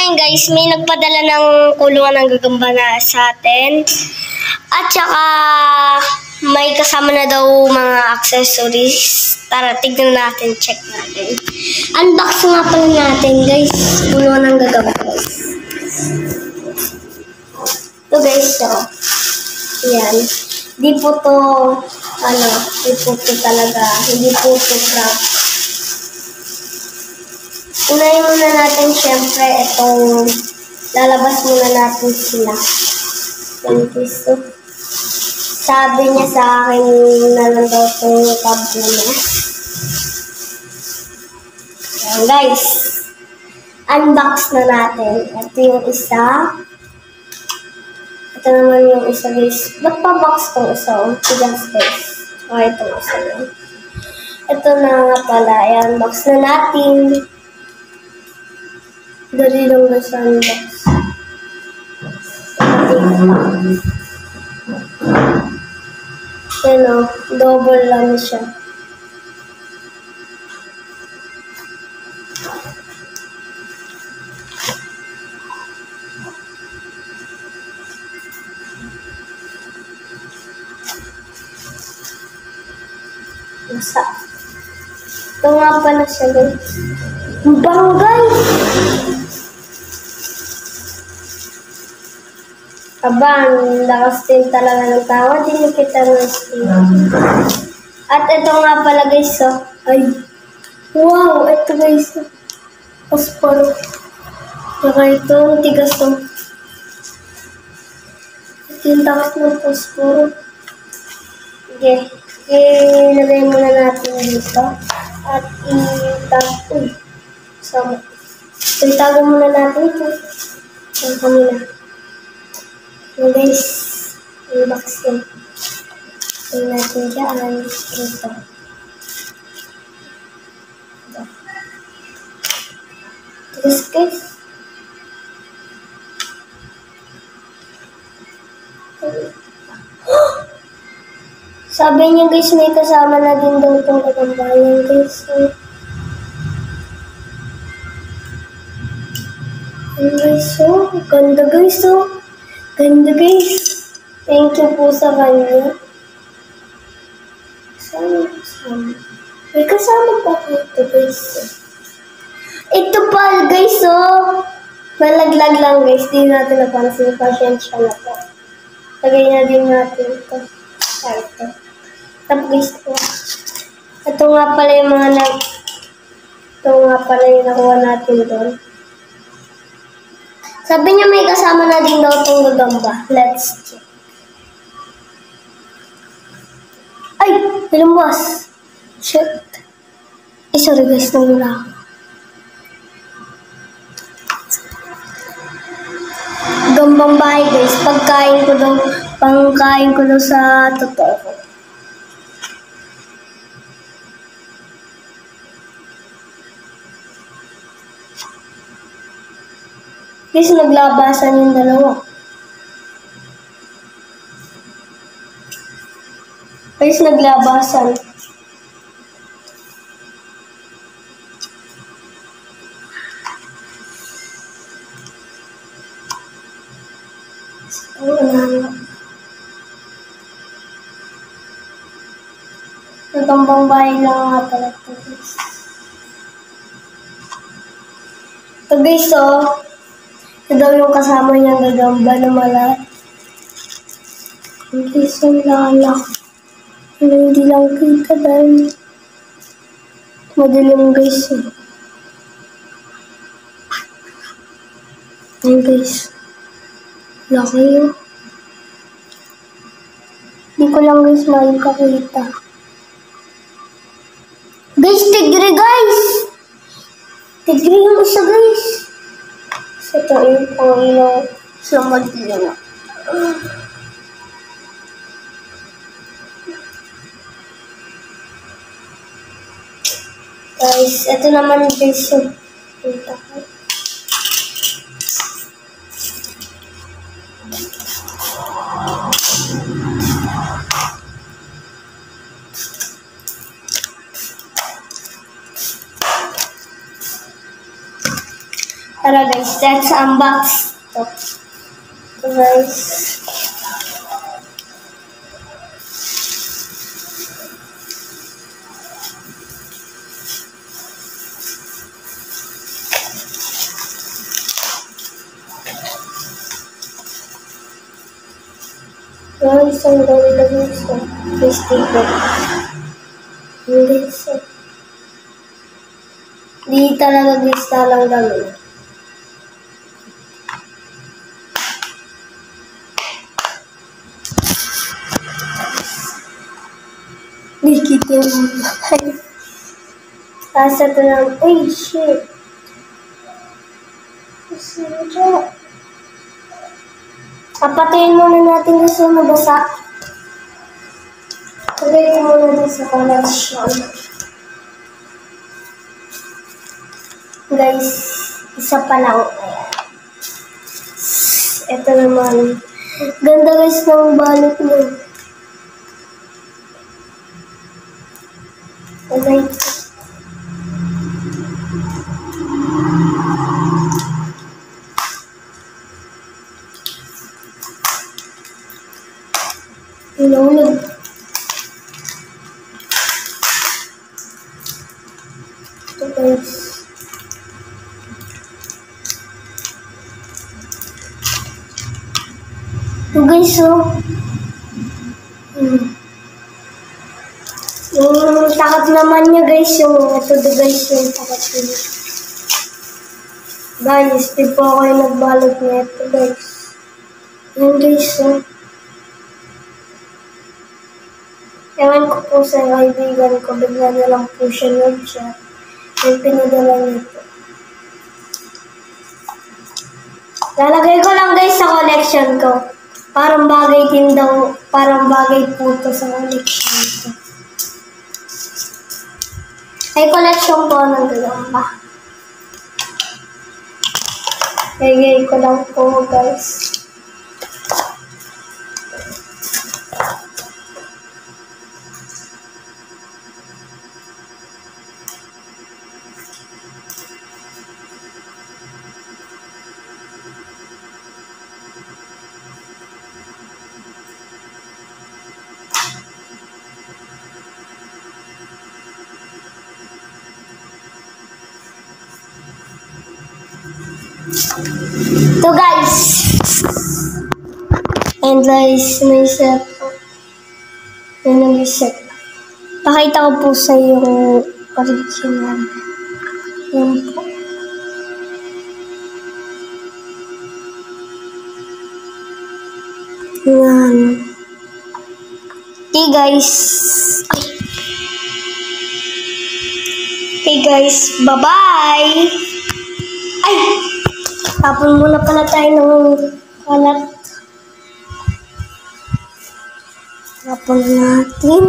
ngayon guys, may nagpadala ng kulungan ng gagamba na sa atin. At saka may kasama na daw mga accessories. Tara, tignan natin, check natin. Unbox nga pala natin guys, kulungan ng gagamba guys. Ito guys, so. Yan. Di po to, di po to talaga, hindi po to crap. Unahin muna natin syempre itong lalabas muna natin sila. Yan guys. Sabi niya sa akin na lang daw itong tablo niya. Yan guys. Unbox na natin. Ito yung isa. Ito naman yung isa guys. Ba't pa box itong isa? Tigas guys. Okay, itong isa yun. Ito na nga pala. Ayan, box na natin. Dali lang guys ang box. Yan o, double lang siya. Masa. Ito nga pala siya guys. Bang guys! Aba, lakas din talaga ng tawa. Hindi kita ng steam. At ito nga pala guys, oh. Ay. Wow, ito guys. Posporo. Saka ito, tigas to. Ito yung takas ng posporo. Okay. Ilagay muna natin dito. At itago. So, itago muna natin ito. Ang kanina. So guys, i-box yun. Tingnan natin dyan. Ito. Tigas guys. Sabi niya guys, may kasama na din daw itong katambayan guys. Guys, so, ganda guys, so. Ganda guys. Thank you po sa kanya. Kasama. May kasama pa po ito guys. Ito pa guys, so. Malaglag lang guys. Di natin napansin. Pasensya na po. Lagay na din natin ito. Ito. Tapos guys po. Ito nga pala yung ito nga pala yung nakuha natin doon. Sabi niya may kasama na din daw itong gagamba. Let's check. Ay! Lumabas! Shit. Sorry guys, nawala ako. Gambang bahay guys. Pangkain ko daw sa totoo ko. Guys, naglabasan yung dalawa. Guys, naglabasan. Nagambang bahay lang nga pala ito guys. Ito guys, oh. Ito daw yung kasama niyang gagamba na malaki. Hindi sa lalak. Hindi lang kita dahil madilim guys. Ayan guys. Laki yun. Hindi ko lang guys makikita. Guys, tigre guys! Tigre yung isa guys. Ito yung pang-ilaw sa madilim. Guys, ito naman guys yung punta ko. Tara guys, guys, let's unbox ito. So guys, guys, ang ganda guys. May sticker. Guys, di talaga guys talang gano'n. Di kita yung asa ito lang. Uy, shit. Papatayin muna natin guys yung mabasa. Pagay muna din sa collection. Guys, isa pa lang. Ito naman. Ganda guys ng balot niya. Okay. Inulog. Ito guys. Ito guys, oh. Yung takot naman niya guys, yung ito guys, yung takot niya. Guys, di po ako yung nagbalot niya ito guys. Yan guys, oh. Ewan ko po sa kaibigan ko, bigla na lang po siya nag-chat. Yung pinadala nito. Lalagay ko lang guys sa collection ko. Parang bagay din daw, parang bagay po ito sa collection ko. Ay, collection po ng gagamba. Lagay ko lang po guys. So guys, and guys, may set po. May nag-set. Pakita ko po sa yung original. Yan po. Yan. Okay guys. Okay guys, bye-bye! Ay! Tapon muna pala tayo ng kalat. Tapon natin.